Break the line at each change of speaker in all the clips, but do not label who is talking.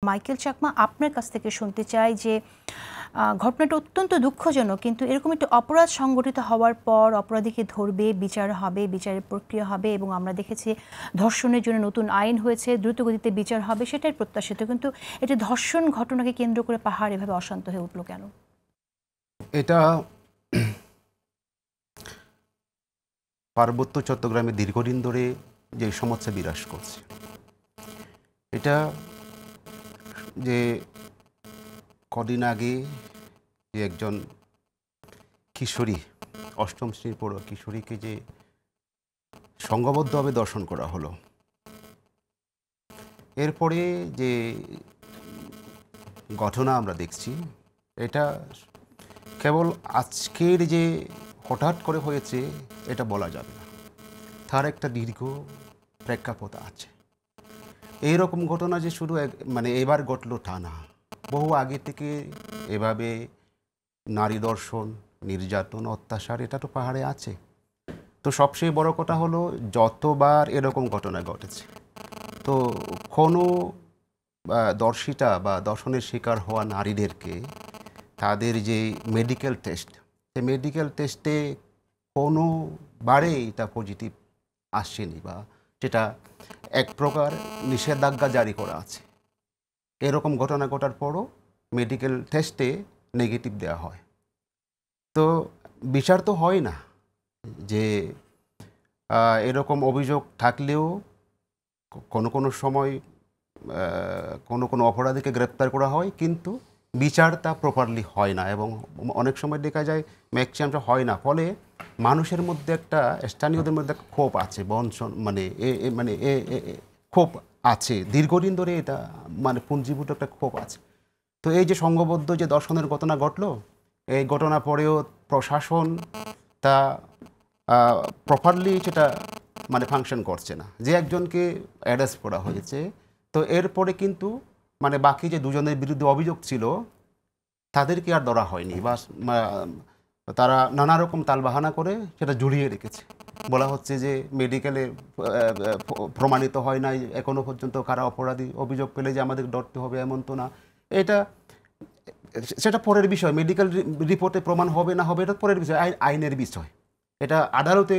Michael Chakma, আপনার কাছ থেকে শুনতে চাই যে ঘটনাটা অত্যন্ত দুঃখজনক, কিন্তু এরকম একটা অপরাধ সংগঠিত হওয়ার পর অপরাধীকে ধরবে, বিচার হবে, বিচারের প্রক্রিয়া হবে, এবং আমরা দেখেছি ধর্ষণের জন্য নতুন আইন হয়েছে, দ্রুতগতিতে বিচার হবে, সেটাই প্রত্যাশিত। কিন্তু এটা ধর্ষণ ঘটনাকে কেন্দ্র করে পাহাড় এভাবে অশান্ত হয়ে উঠল কেন?
এটা পার্বত্য চট্টগ্রামে দীর্ঘদিন ধরে যে সমস্যা বিরাজ করছে, এটা যে কদিন আগে যে একজন কিশোরী, অষ্টম শ্রেণীর পড়ুয়া কিশোরীকে যে সংঘবদ্ধভাবে দর্শন করা হলো, এরপরে যে ঘটনা আমরা দেখছি, এটা কেবল আজকের যে হঠাৎ করে হয়েছে এটা বলা যাবে না, তার একটা দীর্ঘ প্রেক্ষাপট আছে। এইরকম ঘটনা যে শুধু মানে এবার ঘটলো তা না, বহু আগে থেকে এভাবে নারী দর্শন, নির্যাতন, অত্যাচার এটা তো পাহাড়ে আছে। তো সবচেয়ে বড় কথা হলো যতবার এরকম ঘটনা ঘটেছে, তো কোনো দর্শিতা বা দর্শনের শিকার হওয়া নারীদেরকে তাদের যে মেডিকেল টেস্ট, সেই মেডিকেল টেস্টে কোনোবারেই এটা পজিটিভ আসছেনি, বা সেটা এক প্রকার নিষেধাজ্ঞা জারি করা আছে। এরকম ঘটনা ঘটার পরও মেডিকেল টেস্টে নেগেটিভ দেওয়া হয়। তো বিচার তো হয় না, যে এরকম অভিযোগ থাকলেও কোনো সময় কোনো অপরাধীকে গ্রেপ্তার করা হয়, কিন্তু বিচারটা প্রপারলি হয় না, এবং অনেক সময় দেখা যায় ম্যাক্সিমামটা হয় না। ফলে মানুষের মধ্যে একটা, স্থানীয়দের মধ্যে একটা ক্ষোভ আছে, বঞ্চন মানে ক্ষোভ আছে দীর্ঘদিন ধরে, এটা মানে পুঞ্জীভূত একটা ক্ষোভ আছে। তো এই যে সংঘবদ্ধ যে দর্শনের ঘটনা ঘটলো, এই ঘটনা পরেও প্রশাসন তা প্রপারলি সেটা মানে ফাংশন করছে না। যে একজনকে অ্যারেস্ট করা হয়েছে, তো এরপরে কিন্তু মানে বাকি যে দুজনের বিরুদ্ধে অভিযোগ ছিল তাদেরকে আর ধরা হয়নি, বা তারা নানা রকম তালবাহানা করে সেটা জড়িয়ে রেখেছে। বলা হচ্ছে যে মেডিকেলে প্রমাণিত হয় নাই এখনো পর্যন্ত কারা অপরাধী, অভিযোগ পেলে যে আমাদের ধরতে হবে এমন তো না। এটা সেটা পরের বিষয়, মেডিকেল রিপোর্টে প্রমাণ হবে না হবে এটা পরের বিষয়, আইনের বিষয়, এটা আদালতে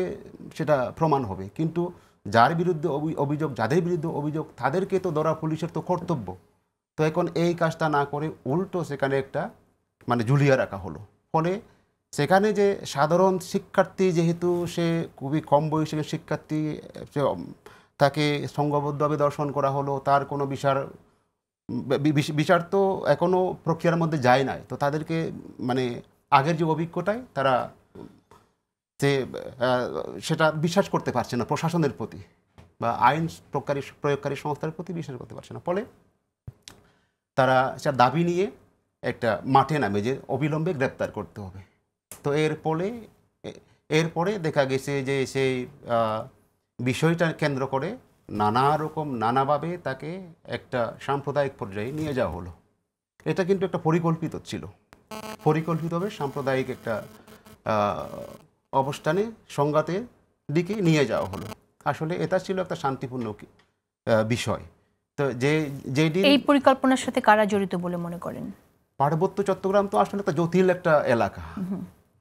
সেটা প্রমাণ হবে। কিন্তু যার বিরুদ্ধে অভিযোগ, যাদের বিরুদ্ধে অভিযোগ, তাদেরকে তো ধরা পুলিশের তো কর্তব্য। তো এখন এই কাজটা না করে উল্টো সেখানে একটা মানে ঝুলিয়ে রাখা হলো। ফলে সেখানে যে সাধারণ শিক্ষার্থী, যেহেতু সে খুবই কম বয়সী শিক্ষার্থী, তাকে সংঘবদ্ধভাবে দর্শন করা হলো, তার কোনো বিচার তো এখনও প্রক্রিয়ার মধ্যে যায় নাই। তো তাদেরকে মানে আগের যে অভিজ্ঞতায় তারা যে সেটা বিশ্বাস করতে পারছে না প্রশাসনের প্রতি, বা আইন প্রয়োগকারী সংস্থার প্রতি বিশ্বাস করতে পারছে না। ফলে তারা সেটা দাবি নিয়ে একটা মাঠে নামে যে অবিলম্বে গ্রেপ্তার করতে হবে। তো এরপরে দেখা গেছে যে সেই বিষয়টা কেন্দ্র করে নানাভাবে তাকে একটা সাম্প্রদায়িক পর্যায়ে নিয়ে যাওয়া হলো। এটা কিন্তু একটা পরিকল্পিত ছিল, পরিকল্পিতভাবে সাম্প্রদায়িক একটা অবস্থানে, সংঘাতের দিকে নিয়ে যাওয়া হলো। আসলে এটা ছিল একটা শান্তিপূর্ণ বিষয়। তো যেদিন
এই পরিকল্পনার সাথে কারা জড়িত বলে মনে করেন?
পার্বত্য চট্টগ্রাম তো আসলে একটা জটিল একটা এলাকা।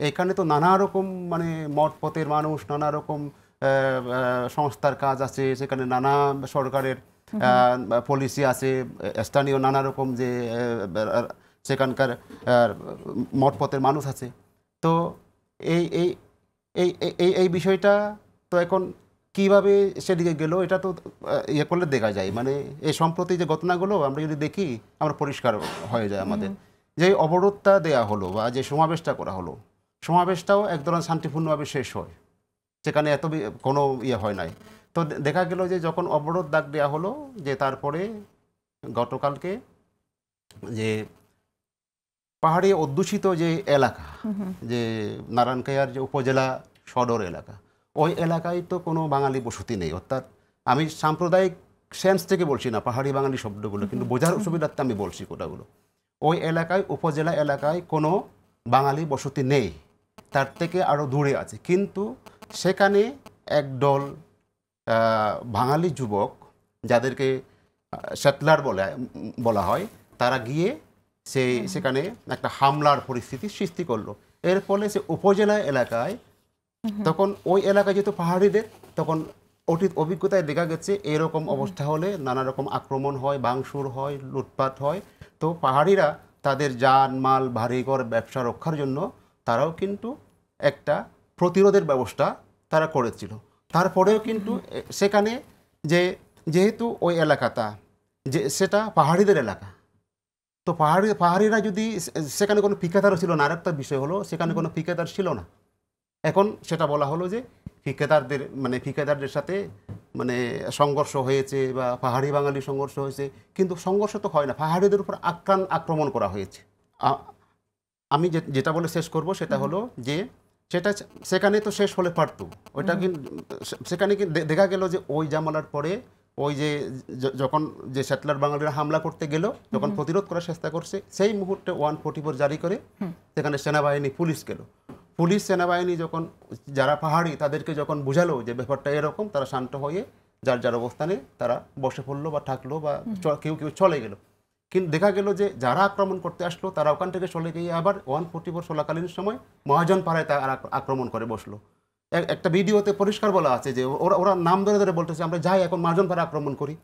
এখানে তো নানা রকম মানে মঠ পথের মানুষ, নানা রকম সংস্থার কাজ আছে, সেখানে নানা সরকারের পলিসি আছে, স্থানীয় নানা রকম যে সেখানকার মঠ পথের মানুষ আছে। তো এই এই এই এই বিষয়টা তো এখন কিভাবে সেদিকে গেল, এটা তো ইয়ে করলে দেখা যায়। মানে এই সম্প্রতি যে ঘটনাগুলো আমরা যদি দেখি, আমরা পরিষ্কার হয়ে যায় আমাদের, যে অবরোধটা দেয়া হলো বা যে সমাবেশটা করা হলো, সমাবেশটাও এক ধরনের শান্তিপূর্ণভাবে শেষ হয়, সেখানে এত কোনো ইয়ে হয় নাই। তো দেখা গেল যে যখন অবরোধ ডাক দেওয়া হলো, যে তারপরে গতকালকে যে পাহাড়ি অধ্যুষিত যে এলাকা, যে নারায়ণখাইয়ার যে উপজেলা সদর এলাকা, ওই এলাকায় তো কোনো বাঙালি বসতি নেই। অর্থাৎ আমি সাম্প্রদায়িক সেন্স থেকে বলছি না পাহাড়ি বাঙালি শব্দগুলো, কিন্তু বোঝার সুবিধার্থে আমি বলছি কোটাগুলো। ওই এলাকায়, উপজেলা এলাকায় কোনো বাঙালি বসতি নেই, তার থেকে আরও দূরে আছে। কিন্তু সেখানে একদল বাঙালি যুবক, যাদেরকে সেটলার বলা হয়, তারা গিয়ে সেখানে একটা হামলার পরিস্থিতি সৃষ্টি করলো। এর ফলে সে উপজেলা এলাকায়, তখন ওই এলাকায় যেহেতু পাহাড়িদের, তখন অতীত অভিজ্ঞতায় দেখা গেছে এরকম অবস্থা হলে নানা রকম আক্রমণ হয়, ভাঙচুর হয়, লুটপাট হয়। তো পাহাড়িরা তাদের যান মাল বাড়িঘর ব্যবসা রক্ষার জন্য তারাও কিন্তু একটা প্রতিরোধের ব্যবস্থা তারা করেছিল। তারপরেও কিন্তু সেখানে যেহেতু ওই এলাকাটা সেটা পাহাড়িদের এলাকা, তো পাহাড়িরা যদি সেখানে কোনো ঠিকাদারও ছিল না। আরেকটা বিষয় হলো সেখানে কোনো ঠিকাদার ছিল না। এখন সেটা বলা হলো যে ঠিকাদারদের সাথে সংঘর্ষ হয়েছে বা পাহাড়ি বাঙালি সংঘর্ষ হয়েছে, কিন্তু সংঘর্ষ তো হয় না, পাহাড়িদের উপর আক্রমণ করা হয়েছে। আমি যেটা বলে শেষ করব সেটা হলো যে সেখানে তো শেষ হলে পারতো, ওইটা কিন্তু সেখানে দেখা গেল যে ওই জামালার পরে ওই যখন সেটলার বাঙালিরা হামলা করতে গেল, যখন প্রতিরোধ করার চেষ্টা করছে, সেই মুহূর্তে 144 জারি করে সেখানে সেনাবাহিনী পুলিশ গেল। পুলিশ সেনাবাহিনী যখন যারা পাহাড়ি তাদেরকে যখন বুঝালো যে ব্যাপারটা এরকম, তারা শান্ত হয়ে যার যার অবস্থানে তারা বসে পড়লো বা থাকলো বা কেউ কেউ চলে গেল। কিন্তু দেখা গেল যে যারা আক্রমণ করতে আসলো তারা ওখান থেকে চলে গিয়ে আবার 144 চলাকালীন সময় মহাজন পাড়ায় তারা আক্রমণ করে বসলো। একটা ভিডিওতে পরিষ্কার বলা আছে যে ওরা নাম ধরে ধরে বলতেছে আমরা যাই এখন মহাজন পাড়া আক্রমণ করি।